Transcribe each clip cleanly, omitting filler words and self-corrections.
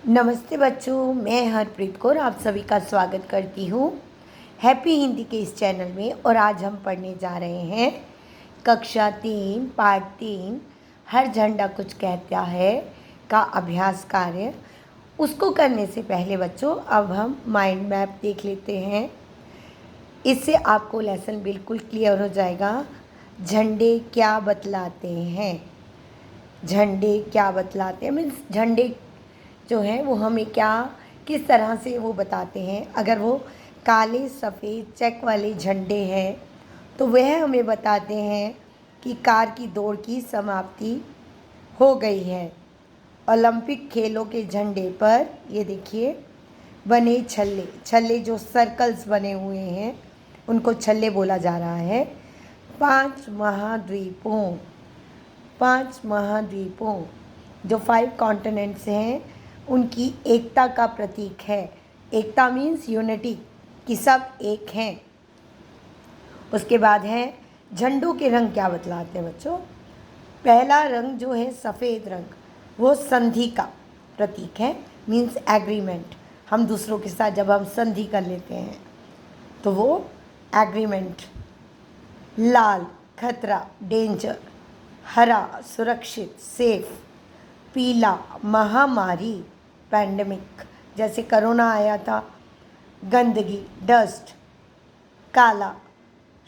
नमस्ते बच्चों, मैं हरप्रीत कौर आप सभी का स्वागत करती हूँ हैप्पी हिंदी के इस चैनल में। और आज हम पढ़ने जा रहे हैं कक्षा 3 पार्ट 3 हर झंडा कुछ कहता है का अभ्यास कार्य। उसको करने से पहले बच्चों अब हम माइंड मैप देख लेते हैं। इससे आपको लेसन बिल्कुल क्लियर हो जाएगा। झंडे क्या बतलाते हैं, झंडे क्या बतलाते हैं मीन्स झंडे जो हैं वो हमें क्या किस तरह से वो बताते हैं। अगर वो काले सफ़ेद चेक वाले झंडे हैं तो वह हमें बताते हैं कि कार की दौड़ की समाप्ति हो गई है। ओलंपिक खेलों के झंडे पर ये देखिए बने छल्ले, छल्ले जो सर्कल्स बने हुए हैं उनको छल्ले बोला जा रहा है। पांच महाद्वीपों जो 5 कॉन्टिनेंट्स हैं उनकी एकता का प्रतीक है। एकता मीन्स यूनिटी, कि सब एक हैं। उसके बाद है झंडों के रंग क्या बतलाते हैं बच्चों। पहला रंग जो है सफ़ेद रंग, वो संधि का प्रतीक है, मीन्स एग्रीमेंट। हम दूसरों के साथ जब हम संधि कर लेते हैं तो वो एग्रीमेंट। लाल खतरा, डेंजर। हरा सुरक्षित, सेफ। पीला महामारी, पैंडमिक, जैसे कोरोना आया था। गंदगी, डस्ट। काला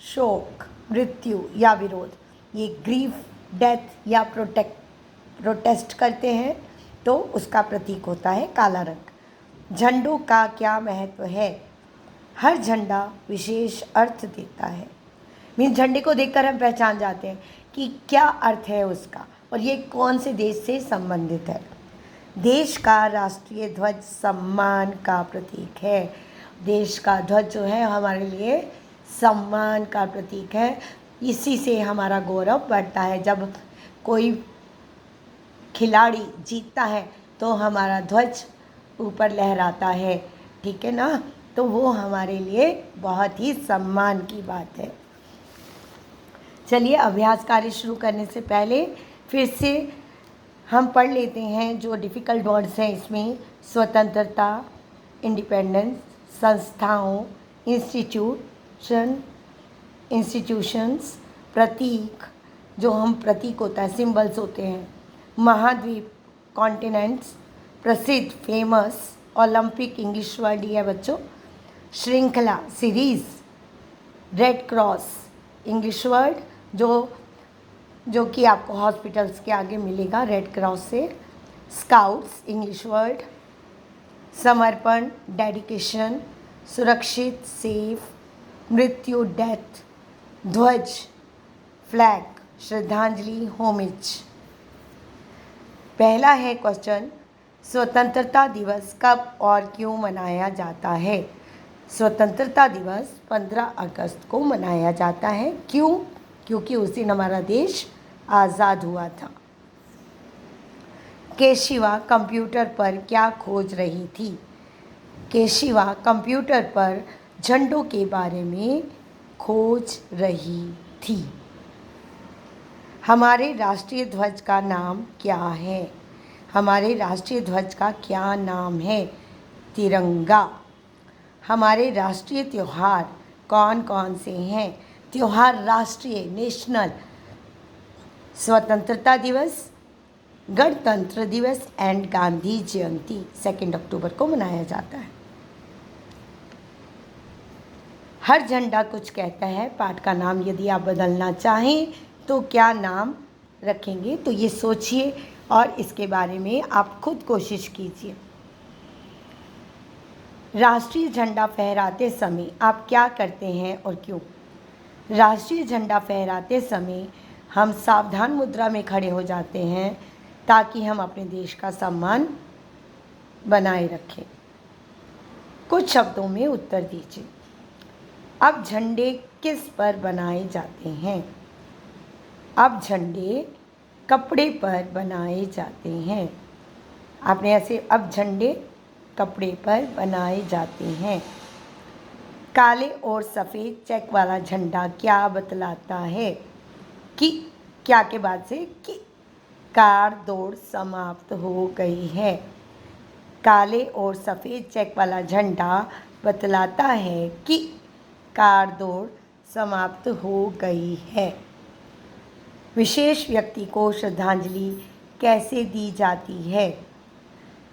शोक, मृत्यु या विरोध, ये ग्रीफ, डेथ या प्रोटेस्ट करते हैं तो उसका प्रतीक होता है काला रंग। झंडों का क्या महत्व है। हर झंडा विशेष अर्थ देता है। मीन्स झंडे को देखकर हम पहचान जाते हैं कि क्या अर्थ है उसका और ये कौन से देश से संबंधित है। देश का राष्ट्रीय ध्वज सम्मान का प्रतीक है। देश का ध्वज जो है हमारे लिए सम्मान का प्रतीक है। इसी से हमारा गौरव बढ़ता है। जब कोई खिलाड़ी जीतता है तो हमारा ध्वज ऊपर लहराता है, ठीक है ना। तो वो हमारे लिए बहुत ही सम्मान की बात है। चलिए अभ्यास कार्य शुरू करने से पहले फिर से हम पढ़ लेते हैं जो डिफ़िकल्ट वर्ड्स हैं इसमें। स्वतंत्रता, इंडिपेंडेंस, संस्थाओं, इंस्टीट्यूशंस, प्रतीक, जो हम प्रतीक होता है, सिंबल्स होते हैं। महाद्वीप, कॉन्टिनेंट्स, प्रसिद्ध, फेमस। ओलंपिक इंग्लिश वर्ड ही है बच्चों। श्रृंखला, series. Red cross English word जो कि आपको हॉस्पिटल्स के आगे मिलेगा रेड क्रॉस से। Scouts English word. समर्पण, डेडिकेशन। सुरक्षित, सेफ। मृत्यु, डेथ। ध्वज, फ्लैग। श्रद्धांजलि, होमिज। पहला है क्वेश्चन, स्वतंत्रता दिवस कब और क्यों मनाया जाता है। स्वतंत्रता दिवस 15 अगस्त को मनाया जाता है। क्यों? क्योंकि उस दिन हमारा देश आज़ाद हुआ था। केशिवा कंप्यूटर पर क्या खोज रही थी। केशिवा कंप्यूटर पर झंडों के बारे में खोज रही थी। हमारे राष्ट्रीय ध्वज का नाम क्या है। हमारे राष्ट्रीय ध्वज का क्या नाम है। तिरंगा। हमारे राष्ट्रीय त्यौहार कौन कौन से हैं। त्यौहार राष्ट्रीय, नेशनल, स्वतंत्रता दिवस, गणतंत्र दिवस एंड गांधी जयंती 2 अक्टूबर को मनाया जाता है। हर झंडा कुछ कहता है पाठ का नाम यदि आप बदलना चाहें तो क्या नाम रखेंगे, तो ये सोचिए और इसके बारे में आप खुद कोशिश कीजिए। राष्ट्रीय झंडा फहराते समय आप क्या करते हैं और क्यों। राष्ट्रीय झंडा फहराते समय हम सावधान मुद्रा में खड़े हो जाते हैं ताकि हम अपने देश का सम्मान बनाए रखें। कुछ शब्दों में उत्तर दीजिए। अब झंडे किस पर बनाए जाते हैं। अब झंडे कपड़े पर बनाए जाते हैं। आपने ऐसे, अब झंडे कपड़े पर बनाए जाते हैं। काले और सफ़ेद चेक वाला झंडा क्या बतलाता है कि क्या के बाद से कि कार दौड़ समाप्त हो गई है। काले और सफ़ेद चेक वाला झंडा बतलाता है कि कार दौड़ समाप्त हो गई है। विशेष व्यक्ति को श्रद्धांजलि कैसे दी जाती है?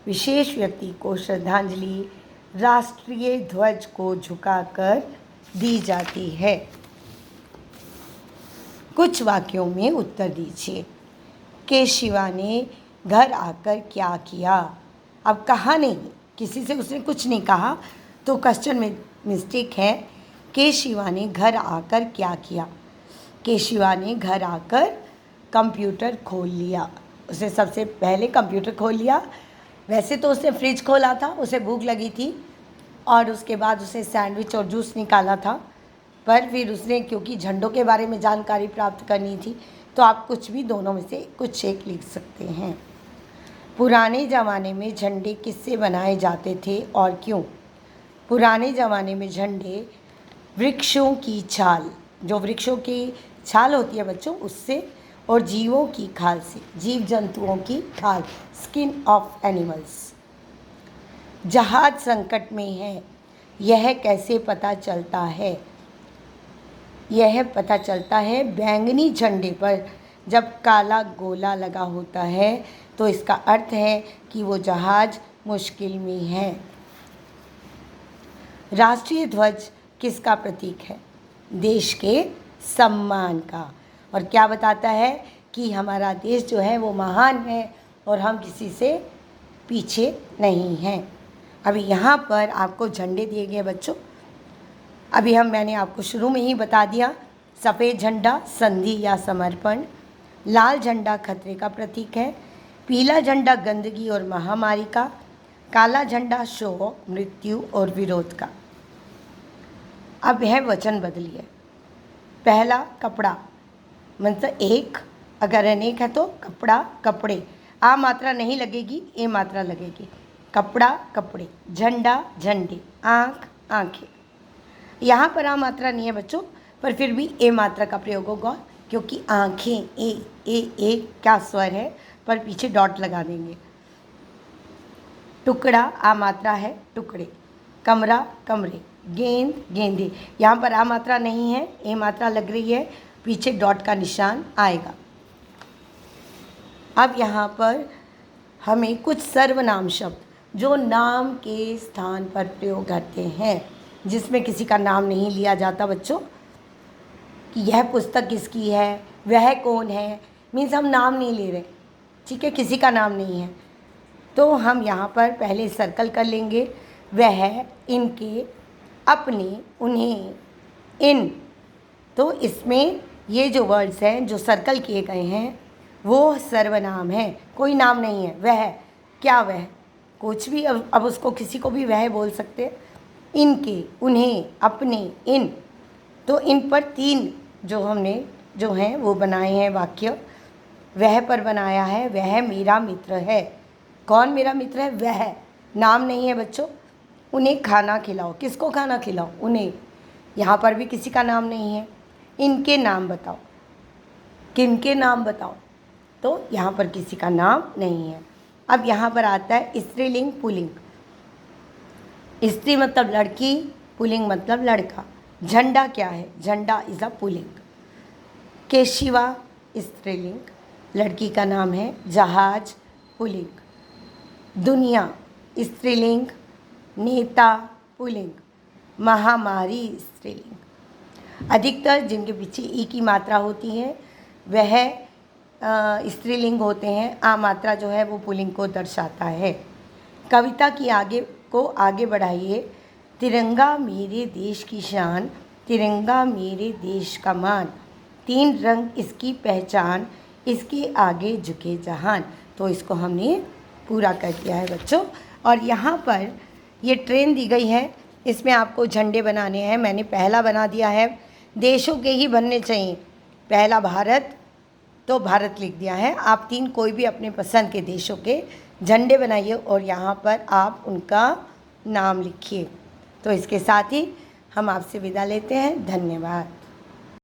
विशेष व्यक्ति को श्रद्धांजलि राष्ट्रीय ध्वज को झुकाकर दी जाती है। कुछ वाक्यों में उत्तर दीजिए। केशिवा ने घर आकर क्या किया? अब कहा नहीं, किसी से उसने कुछ नहीं कहा, तो क्वेश्चन में मिस्टेक है। केशिवा ने घर आकर क्या किया? केशिवा ने घर आकर कंप्यूटर खोल लिया। उसने सबसे पहले कंप्यूटर खोल लिया। वैसे तो उसने फ्रिज खोला था, उसे भूख लगी थी, और उसके बाद उसने सैंडविच और जूस निकाला था। पर फिर उसने, क्योंकि झंडों के बारे में जानकारी प्राप्त करनी थी, तो आप कुछ भी दोनों में से कुछ एक लिख सकते हैं। पुराने ज़माने में झंडे किससे बनाए जाते थे और क्यों? पुराने ज़माने में झंडे वृक्षों की छाल, जो वृक्षों की छाल होती है बच्चों, उससे, और जीवों की खाल से, जीव जंतुओं की खाल, स्किन ऑफ एनिमल्स। जहाज संकट में है, यह कैसे पता चलता है? यह पता चलता है बैंगनी झंडे पर जब काला गोला लगा होता है, तो इसका अर्थ है कि वो जहाज मुश्किल में है। राष्ट्रीय ध्वज किसका प्रतीक है? देश के सम्मान का। और क्या बताता है कि हमारा देश जो है वो महान है और हम किसी से पीछे नहीं हैं। अभी यहाँ पर आपको झंडे दिए गए बच्चों। अभी मैंने आपको शुरू में ही बता दिया। सफ़ेद झंडा संधि या समर्पण, लाल झंडा खतरे का प्रतीक है, पीला झंडा गंदगी और महामारी का, काला झंडा शोक, मृत्यु और विरोध का। अब है वचन बदलिए। पहला कपड़ा, मतलब एक, अगर अनेक है तो कपड़ा, कपड़े। आ मात्रा नहीं लगेगी, ए मात्रा लगेगी। कपड़ा, कपड़े, झंडा, झंडे, आँख, आँखें। यहाँ पर आ मात्रा नहीं है बच्चों, पर फिर भी ए मात्रा का प्रयोग होगा, क्योंकि आँखें, ए क्या स्वर है, पर पीछे डॉट लगा देंगे। टुकड़ा, आ मात्रा है, टुकड़े। कमरा, कमरे। गेंद, गेंदे। यहाँ पर आ मात्रा नहीं है, ए मात्रा लग रही है, पीछे डॉट का निशान आएगा। अब यहाँ पर हमें कुछ सर्वनाम शब्द जो नाम के स्थान पर प्रयोग करते हैं, जिसमें किसी का नाम नहीं लिया जाता बच्चों, कि यह पुस्तक किसकी है, वह कौन है, मीन्स हम नाम नहीं ले रहे, ठीक है, किसी का नाम नहीं है। तो हम यहाँ पर पहले सर्कल कर लेंगे। वह, इनके, अपने, उन्हें, इन। तो इसमें ये जो वर्ड्स हैं जो सर्कल किए गए हैं वो सर्वनाम है, कोई नाम नहीं है। वह, क्या वह, कुछ भी, अब उसको किसी को भी वह बोल सकते। इनके, उन्हें, अपने, इन। तो इन पर तीन जो हमने जो हैं वो बनाए हैं वाक्य। वह पर बनाया है, वह मेरा मित्र है। कौन मेरा मित्र है? वह, नाम नहीं है बच्चों। उन्हें खाना खिलाओ, किसको खाना खिलाओ? उन्हें। यहाँ पर भी किसी का नाम नहीं है। इनके नाम बताओ, किनके नाम बताओ? तो यहाँ पर किसी का नाम नहीं है। अब यहाँ पर आता है स्त्रीलिंग, पुल्लिंग। स्त्री मतलब लड़की, पुल्लिंग मतलब लड़का। झंडा क्या है? झंडा इज़ अ पुल्लिंग। केशिवा स्त्रीलिंग, लड़की का नाम है। जहाज पुल्लिंग। दुनिया स्त्रीलिंग। नेता पुल्लिंग। महामारी स्त्रीलिंग। अधिकतर जिनके पीछे ई की मात्रा होती है वह स्त्रीलिंग होते हैं। आ मात्रा जो है वो पुल्लिंग को दर्शाता है। कविता की आगे बढ़ाइए। तिरंगा मेरे देश की शान, तिरंगा मेरे देश का मान, तीन रंग इसकी पहचान, इसके आगे झुके जहान। तो इसको हमने पूरा कर दिया है बच्चों। और यहाँ पर ये ट्रेन दी गई है, इसमें आपको झंडे बनाने हैं। मैंने पहला बना दिया है, देशों के ही बनने चाहिए। पहला भारत, तो भारत लिख दिया है। आप तीन कोई भी अपने पसंद के देशों के झंडे बनाइए और यहाँ पर आप उनका नाम लिखिए। तो इसके साथ ही हम आपसे विदा लेते हैं। धन्यवाद।